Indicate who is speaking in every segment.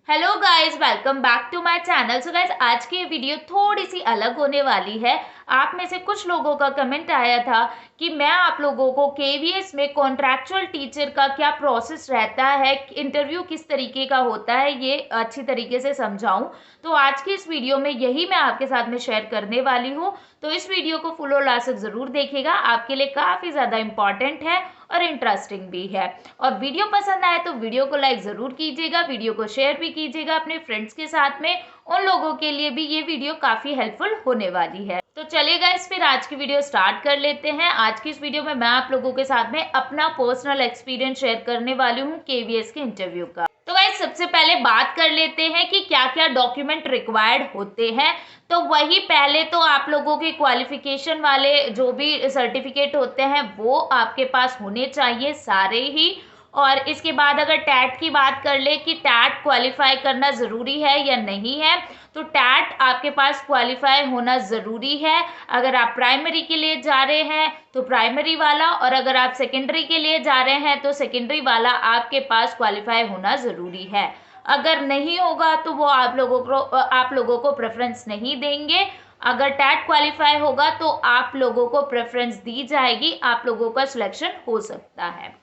Speaker 1: Hello guys, welcome back to my channel. So guys, आज की video थोड़ी सी अलग होने वाली है। आप में से कुछ लोगों का कमेंट आया था कि मैं आप लोगों को केवीएस में कॉन्ट्रैक्चुअल टीचर का क्या प्रोसेस रहता है, इंटरव्यू किस तरीके का होता है, ये अच्छी तरीके से समझाऊं। तो आज की इस वीडियो में यही मैं आपके साथ में शेयर करने वाली हूँ। तो इस वीडियो को फुल और लास्ट तक जरूर देखिएगा, आपके लिए काफ़ी ज़्यादा इम्पॉर्टेंट है और इंटरेस्टिंग भी है। और वीडियो पसंद आए तो वीडियो को लाइक ज़रूर कीजिएगा, वीडियो को शेयर भी कीजिएगा अपने फ्रेंड्स के साथ में। उन लोगों के लिए भी ये वीडियो काफ़ी हेल्पफुल होने वाली है। तो चलिए गाइस, फिर आज की वीडियो स्टार्ट कर लेते हैं। आज की इस वीडियो में मैं आप लोगों के साथ में अपना पर्सनल एक्सपीरियंस शेयर करने वाली हूँ केवीएस के इंटरव्यू का। तो गाइस, सबसे पहले बात कर लेते हैं कि क्या क्या डॉक्यूमेंट रिक्वायर्ड होते हैं। तो वही पहले तो आप लोगों के क्वालिफिकेशन वाले जो भी सर्टिफिकेट होते हैं वो आपके पास होने चाहिए सारे ही। और इसके बाद अगर टैट की बात कर ले कि टैट क्वालिफाई करना ज़रूरी है या नहीं है, तो टैट आपके पास क्वालिफाई होना ज़रूरी है। अगर आप प्राइमरी के लिए जा रहे हैं तो प्राइमरी वाला, और अगर आप सेकेंडरी के लिए जा रहे हैं तो सेकेंडरी वाला आपके पास क्वालिफाई होना ज़रूरी है। अगर नहीं होगा तो वो आप लोगों को प्रेफरेंस नहीं देंगे। अगर टैट क्वालिफाई होगा तो आप लोगों को प्रेफरेंस दी जाएगी, आप लोगों का सिलेक्शन हो सकता है।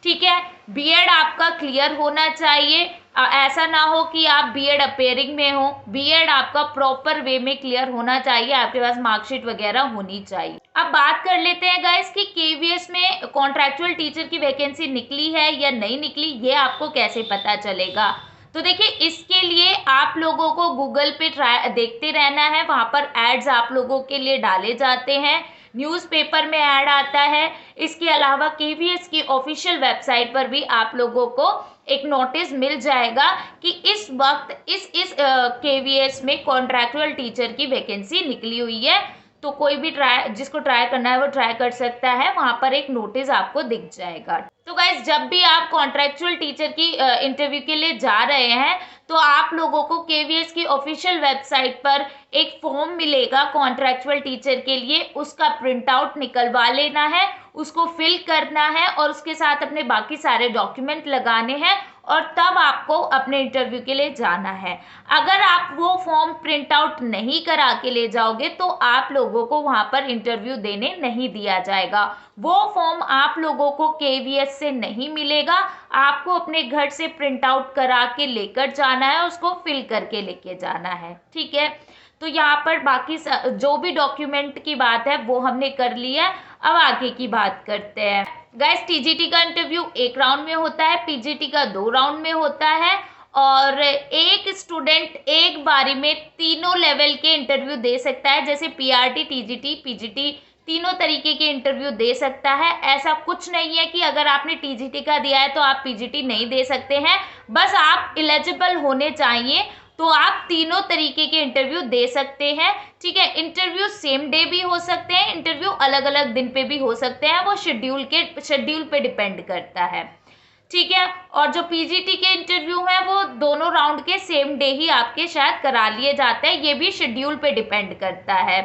Speaker 1: ठीक है। बीएड आपका क्लियर होना चाहिए। ऐसा ना हो कि आप बीएड अपेयरिंग में हो, बीएड आपका प्रॉपर वे में क्लियर होना चाहिए, आपके पास मार्कशीट वगैरह होनी चाहिए। अब बात कर लेते हैं गाइस कि केवीएस में कॉन्ट्रैक्चुअल टीचर की वैकेंसी निकली है या नहीं निकली, ये आपको कैसे पता चलेगा। तो देखिए, इसके लिए आप लोगों को गूगल पे देखते रहना है, वहां पर एड्स आप लोगों के लिए डाले जाते हैं, न्यूज़पेपर में ऐड आता है। इसके अलावा केवीएस की ऑफिशियल वेबसाइट पर भी आप लोगों को एक नोटिस मिल जाएगा कि इस वक्त इस केवीएस में कॉन्ट्रैक्चुअल टीचर की वैकेंसी निकली हुई है। तो कोई भी जिसको ट्राई करना है वो ट्राई कर सकता है, वहां पर एक नोटिस आपको दिख जाएगा। तो गाइज, जब भी आप कॉन्ट्रैक्चुअल टीचर की इंटरव्यू के लिए जा रहे हैं तो आप लोगों को केवीएस की ऑफिशियल वेबसाइट पर एक फॉर्म मिलेगा कॉन्ट्रैक्चुअल टीचर के लिए, उसका प्रिंट आउट निकलवा लेना है, उसको फिल करना है और उसके साथ अपने बाकी सारे डॉक्यूमेंट लगाने हैं, और तब आपको अपने इंटरव्यू के लिए जाना है। अगर आप वो फॉर्म प्रिंट आउट नहीं करा के ले जाओगे तो आप लोगों को वहां पर इंटरव्यू देने नहीं दिया जाएगा। वो फॉर्म आप लोगों को केवीएस से नहीं मिलेगा, आपको अपने घर से प्रिंट आउट करा के लेकर जाना है, उसको फिल करके लेके जाना है। ठीक है। तो यहाँ पर बाकी जो भी डॉक्यूमेंट की बात है वो हमने कर लिया। अब आगे की बात करते हैं। गाइस, टीजीटी का इंटरव्यू एक राउंड में होता है, पीजीटी का 2 राउंड में होता है, और एक स्टूडेंट एक बारी में तीनों लेवल के इंटरव्यू दे सकता है, जैसे पीआरटी, टीजीटी, पीजीटी, तीनों तरीके के इंटरव्यू दे सकता है। ऐसा कुछ नहीं है कि अगर आपने टीजीटी का दिया है तो आप पीजीटी नहीं दे सकते हैं, बस आप एलिजिबल होने चाहिए तो आप तीनों तरीके के इंटरव्यू दे सकते हैं। ठीक है। इंटरव्यू सेम डे भी हो सकते हैं, इंटरव्यू अलग अलग दिन पे भी हो सकते हैं, वो शेड्यूल पे डिपेंड करता है। ठीक है। और जो पीजीटी के इंटरव्यू हैं वो दोनों राउंड के सेम डे ही आपके शायद करा लिए जाते हैं, ये भी शेड्यूल पे डिपेंड करता है।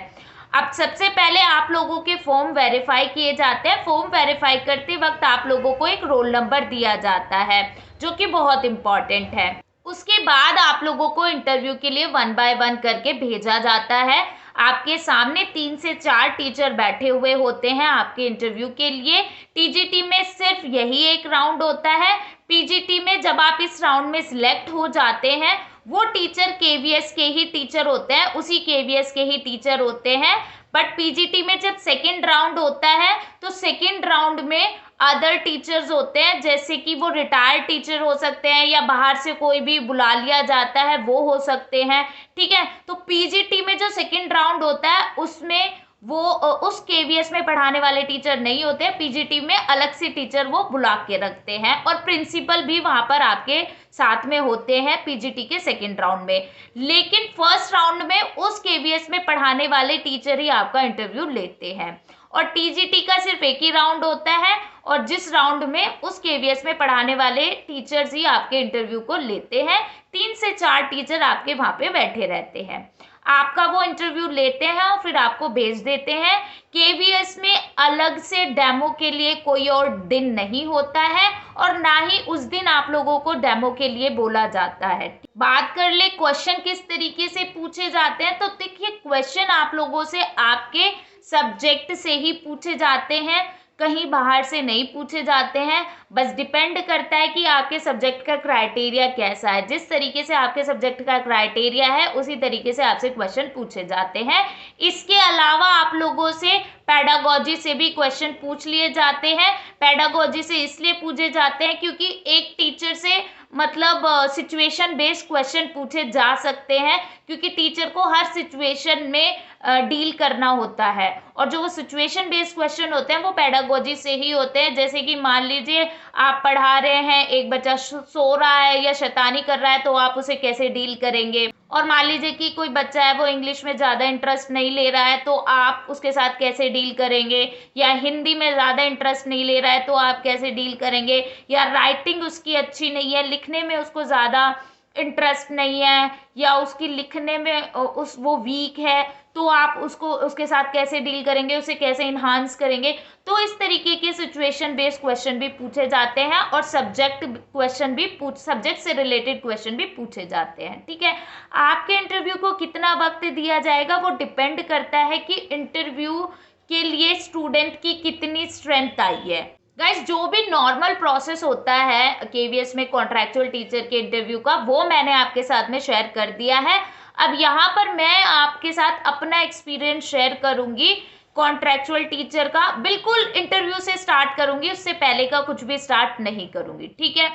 Speaker 1: अब सबसे पहले आप लोगों के फॉर्म वेरीफाई किए जाते हैं। फॉर्म वेरीफाई करते वक्त आप लोगों को एक रोल नंबर दिया जाता है जो कि बहुत इंपॉर्टेंट है। उसके बाद आप लोगों को इंटरव्यू के लिए 1 बाय 1 करके भेजा जाता है। आपके सामने 3 से 4 टीचर बैठे हुए होते हैं आपके इंटरव्यू के लिए। टीजीटी में सिर्फ यही एक राउंड होता है। पीजीटी में जब आप इस राउंड में सिलेक्ट हो जाते हैं, वो टीचर केवीएस के ही टीचर होते हैं, उसी केवीएस के ही टीचर होते हैं। बट पीजीटी में जब सेकेंड राउंड होता है तो सेकेंड राउंड में अदर टीचर्स होते हैं, जैसे कि वो रिटायर्ड टीचर हो सकते हैं या बाहर से कोई भी बुला लिया जाता है वो हो सकते हैं। ठीक है। तो पीजीटी में जो सेकेंड राउंड होता है उसमें वो उस केवीएस में पढ़ाने वाले टीचर नहीं होते हैं, पीजीटी में अलग से टीचर वो बुला के रखते हैं, और प्रिंसिपल भी वहां पर आपके साथ में होते हैं पीजीटी के सेकेंड राउंड में। लेकिन फर्स्ट राउंड में उस केवीएस में पढ़ाने वाले टीचर ही आपका इंटरव्यू लेते हैं, और टीजीटी का सिर्फ एक ही राउंड होता है, और जिस राउंड में उस केवीएस में पढ़ाने वाले टीचर्स ही आपके इंटरव्यू को लेते हैं। 3 से 4 टीचर आपके वहां पे बैठे रहते हैं। आपका वो इंटरव्यू लेते हैं और फिर आपको भेज देते हैं। केवीएस में अलग से डेमो के लिए कोई और दिन नहीं होता है और ना ही उस दिन आप लोगों को डेमो के लिए बोला जाता है। बात कर ले क्वेश्चन किस तरीके से पूछे जाते हैं, तो देखिए क्वेश्चन आप लोगों से आपके सब्जेक्ट से ही पूछे जाते हैं, कहीं बाहर से नहीं पूछे जाते हैं। बस डिपेंड करता है कि आपके सब्जेक्ट का क्राइटेरिया कैसा है। जिस तरीके से आपके सब्जेक्ट का क्राइटेरिया है उसी तरीके से आपसे क्वेश्चन पूछे जाते हैं। इसके अलावा आप लोगों से पेडागोजी से भी क्वेश्चन पूछ लिए जाते हैं। पेडागोजी से इसलिए पूछे जाते हैं क्योंकि एक टीचर से मतलब सिचुएशन बेस्ड क्वेश्चन पूछे जा सकते हैं, क्योंकि टीचर को हर सिचुएशन में डील करना होता है और जो वो सिचुएशन बेस्ड क्वेश्चन होते हैं वो पेडागोजी से ही होते हैं। जैसे कि मान लीजिए आप पढ़ा रहे हैं, एक बच्चा सो रहा है या शैतानी कर रहा है, तो आप उसे कैसे डील करेंगे। और मान लीजिए कि कोई बच्चा है वो इंग्लिश में ज़्यादा इंटरेस्ट नहीं ले रहा है, तो आप उसके साथ कैसे डील करेंगे। या हिंदी में ज़्यादा इंटरेस्ट नहीं ले रहा है तो आप कैसे डील करेंगे। या राइटिंग उसकी अच्छी नहीं है, लिखने में उसको ज़्यादा इंटरेस्ट नहीं है, या उसकी लिखने में वो वीक है, तो आप उसको उसके साथ कैसे डील करेंगे, उसे कैसे इन्हांस करेंगे। तो इस तरीके के सिचुएशन बेस्ड क्वेश्चन भी पूछे जाते हैं और सब्जेक्ट से रिलेटेड क्वेश्चन भी पूछे जाते हैं। ठीक है, आपके इंटरव्यू को कितना वक्त दिया जाएगा वो डिपेंड करता है कि इंटरव्यू के लिए स्टूडेंट की कितनी स्ट्रेंथ आई है। गाइस, जो भी नॉर्मल प्रोसेस होता है केवीएस में कॉन्ट्रैक्चुअल टीचर के इंटरव्यू का, वो मैंने आपके साथ में शेयर कर दिया है। अब यहाँ पर मैं आपके साथ अपना एक्सपीरियंस शेयर करूंगी कॉन्ट्रैक्चुअल टीचर का। बिल्कुल इंटरव्यू से स्टार्ट करूंगी, उससे पहले का कुछ भी स्टार्ट नहीं करूंगी। ठीक है,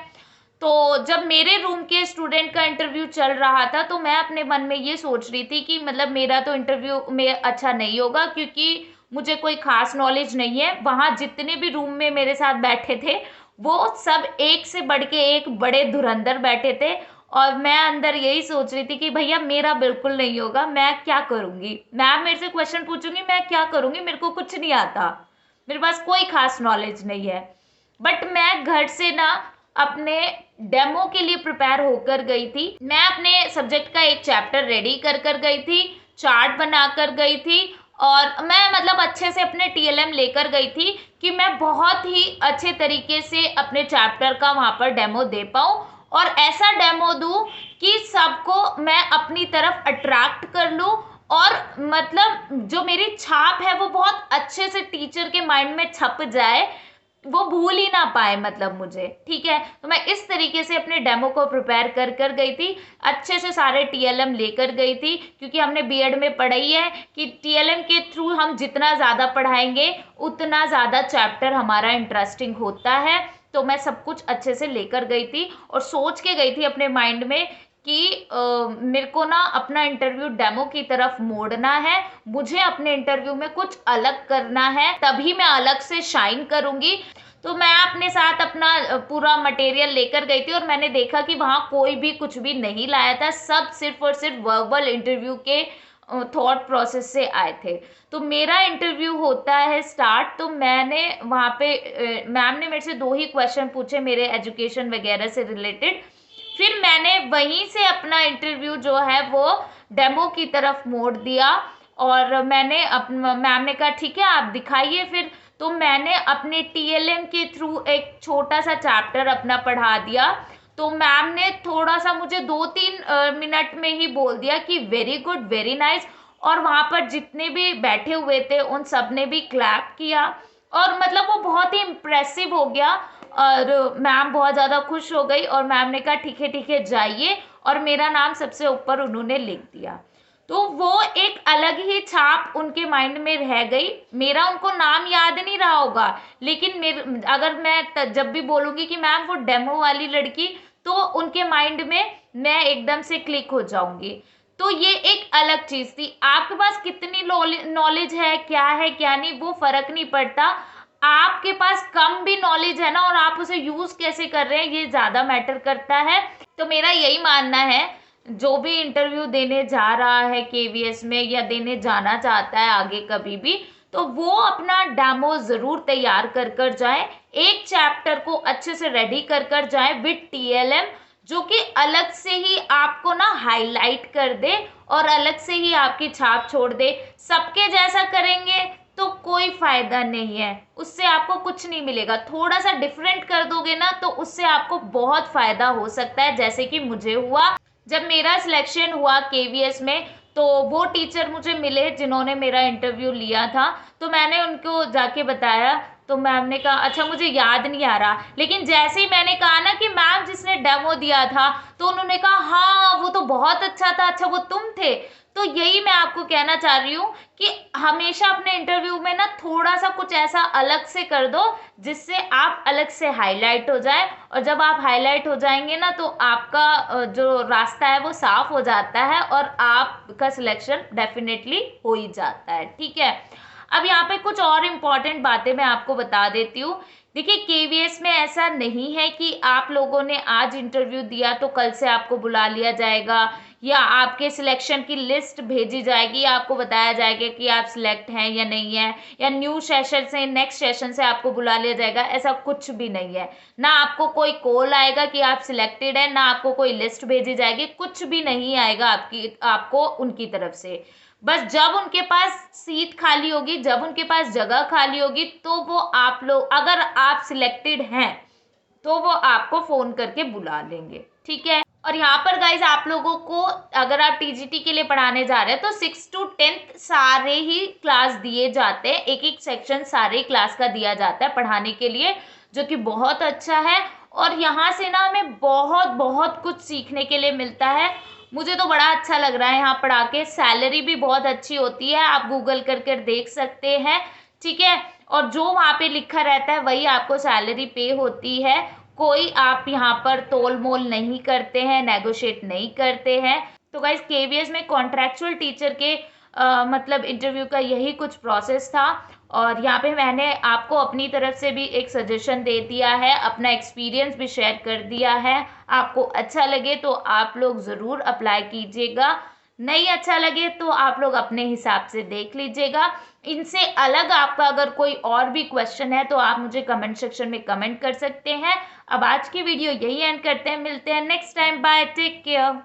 Speaker 1: तो जब मेरे रूम के स्टूडेंट का इंटरव्यू चल रहा था तो मैं अपने मन में ये सोच रही थी कि मतलब मेरा तो इंटरव्यू में अच्छा नहीं होगा, क्योंकि मुझे कोई खास नॉलेज नहीं है। वहाँ जितने भी रूम में मेरे साथ बैठे थे वो सब एक से बढ़ के एक बड़े धुरंधर बैठे थे और मैं अंदर यही सोच रही थी कि भैया मेरा बिल्कुल नहीं होगा, मैं क्या करूँगी। मैम मेरे से क्वेश्चन पूछूंगी, मैं क्या करूँगी, मेरे को कुछ नहीं आता, मेरे पास कोई खास नॉलेज नहीं है। बट मैं घर से ना अपने डेमो के लिए प्रिपेयर होकर गई थी। मैं अपने सब्जेक्ट का एक चैप्टर रेडी कर गई थी, चार्ट बना कर गई थी और मैं मतलब अच्छे से अपने टीएलएम लेकर गई थी कि मैं बहुत ही अच्छे तरीके से अपने चैप्टर का वहाँ पर डेमो दे पाऊँ और ऐसा डेमो दूँ कि सबको मैं अपनी तरफ अट्रैक्ट कर लूँ और मतलब जो मेरी छाप है वो बहुत अच्छे से टीचर के माइंड में छप जाए, वो भूल ही ना पाए मतलब मुझे। ठीक है, तो मैं इस तरीके से अपने डेमो को प्रिपेयर कर गई थी, अच्छे से सारे टीएलएम लेकर गई थी, क्योंकि हमने बीएड में पढ़ाई है कि टीएलएम के थ्रू हम जितना ज़्यादा पढ़ाएंगे उतना ज़्यादा चैप्टर हमारा इंटरेस्टिंग होता है। तो मैं सब कुछ अच्छे से लेकर गई थी और सोच के गई थी अपने माइंड में कि मेरे को ना अपना इंटरव्यू डेमो की तरफ मोड़ना है, मुझे अपने इंटरव्यू में कुछ अलग करना है, तभी मैं अलग से शाइन करूंगी। तो मैं अपने साथ अपना पूरा मटेरियल लेकर गई थी और मैंने देखा कि वहाँ कोई भी कुछ भी नहीं लाया था, सब सिर्फ और सिर्फ वर्बल इंटरव्यू के थॉट प्रोसेस से आए थे। तो मेरा इंटरव्यू होता है स्टार्ट, तो मैंने वहाँ पे मैम ने मेरे से 2 ही क्वेश्चन पूछे मेरे एजुकेशन वगैरह से रिलेटेड। फिर मैंने वहीं से अपना इंटरव्यू जो है वो डेमो की तरफ मोड़ दिया और मैंने मैम ने कहा ठीक है आप दिखाइए फिर। तो मैंने अपने टीएलएम के थ्रू एक छोटा सा चैप्टर अपना पढ़ा दिया। तो मैम ने थोड़ा सा मुझे 2-3 मिनट में ही बोल दिया कि वेरी गुड, वेरी नाइस, और वहाँ पर जितने भी बैठे हुए थे उन सब ने भी क्लैप किया और मतलब वो बहुत ही इम्प्रेसिव हो गया और मैम बहुत ज़्यादा खुश हो गई और मैम ने कहा ठीक है जाइए, और मेरा नाम सबसे ऊपर उन्होंने लिख दिया। तो वो एक अलग ही छाप उनके माइंड में रह गई। मेरा उनको नाम याद नहीं रहा होगा, लेकिन अगर मैं जब भी बोलूँगी कि मैम वो डेमो वाली लड़की, तो उनके माइंड में मैं एकदम से क्लिक हो जाऊंगी। तो ये एक अलग चीज़ थी। आपके पास कितनी नॉलेज है क्या नहीं, वो फर्क नहीं पड़ता। आपके पास कम भी नॉलेज है ना और आप उसे यूज़ कैसे कर रहे हैं ये ज़्यादा मैटर करता है। तो मेरा यही मानना है, जो भी इंटरव्यू देने जा रहा है केवीएस में या देने जाना चाहता है आगे कभी भी, तो वो अपना डेमो ज़रूर तैयार कर जाए, एक चैप्टर को अच्छे से रेडी कर जाए विद टीएलएम, जो कि अलग से ही आपको ना हाईलाइट कर दे और अलग से ही आपकी छाप छोड़ दे। सबके जैसा करेंगे तो कोई फायदा नहीं है, उससे आपको कुछ नहीं मिलेगा। थोड़ा सा डिफरेंट कर दोगे ना तो उससे आपको बहुत फायदा हो सकता है, जैसे कि मुझे हुआ जब मेरा सिलेक्शन हुआ केवीएस में। तो वो टीचर मुझे मिले जिन्होंने मेरा इंटरव्यू लिया था, तो मैंने उनको जाके बताया। तो मैम ने कहा अच्छा मुझे याद नहीं आ रहा, लेकिन जैसे ही मैंने कहा ना कि मैम जिसने डेमो दिया था, तो उन्होंने कहा हाँ वो तो बहुत अच्छा था, अच्छा वो तुम थे। तो यही मैं आपको कहना चाह रही हूँ कि हमेशा अपने इंटरव्यू में ना थोड़ा सा कुछ ऐसा अलग से कर दो जिससे आप अलग से हाईलाइट हो जाए, और जब आप हाईलाइट हो जाएंगे ना तो आपका जो रास्ता है वो साफ हो जाता है और आपका सिलेक्शन डेफिनेटली हो ही जाता है। ठीक है, अब यहाँ पे कुछ और इम्पॉर्टेंट बातें मैं आपको बता देती हूँ। देखिए केवीएस में ऐसा नहीं है कि आप लोगों ने आज इंटरव्यू दिया तो कल से आपको बुला लिया जाएगा, या आपके सिलेक्शन की लिस्ट भेजी जाएगी, आपको बताया जाएगा कि आप सिलेक्ट हैं या नहीं है, या न्यू सेशन से नेक्स्ट सेशन से आपको बुला लिया जाएगा। ऐसा कुछ भी नहीं है। ना आपको कोई कॉल आएगा कि आप सिलेक्टेड है, ना आपको कोई लिस्ट भेजी जाएगी, कुछ भी नहीं आएगा आपको उनकी तरफ से। बस जब उनके पास सीट खाली होगी, जब उनके पास जगह खाली होगी, तो वो आप लोग, अगर आप सिलेक्टेड हैं तो वो आपको फोन करके बुला लेंगे। ठीक है, और यहाँ पर गाइज आप लोगों को, अगर आप टीजीटी के लिए पढ़ाने जा रहे हैं तो 6 to 10 सारे ही क्लास दिए जाते हैं, एक एक सेक्शन सारे क्लास का दिया जाता है पढ़ाने के लिए, जो कि बहुत अच्छा है। और यहाँ से ना हमें बहुत बहुत कुछ सीखने के लिए मिलता है। मुझे तो बड़ा अच्छा लग रहा है यहाँ पढ़ा के। सैलरी भी बहुत अच्छी होती है, आप गूगल करके देख सकते हैं। ठीक है, और जो वहाँ पे लिखा रहता है वही आपको सैलरी पे होती है। कोई आप यहाँ पर तोल मोल नहीं करते हैं, नेगोशिएट नहीं करते हैं। तो गाइज केवीएस में कॉन्ट्रैक्चुअल टीचर के मतलब इंटरव्यू का यही कुछ प्रोसेस था, और यहाँ पे मैंने आपको अपनी तरफ से भी एक सजेशन दे दिया है, अपना एक्सपीरियंस भी शेयर कर दिया है। आपको अच्छा लगे तो आप लोग ज़रूर अप्लाई कीजिएगा, नहीं अच्छा लगे तो आप लोग अपने हिसाब से देख लीजिएगा। इनसे अलग आपका अगर कोई और भी क्वेश्चन है तो आप मुझे कमेंट सेक्शन में कमेंट कर सकते हैं। अब आज की वीडियो यही एंड करते हैं, मिलते हैं next time, bye, take care.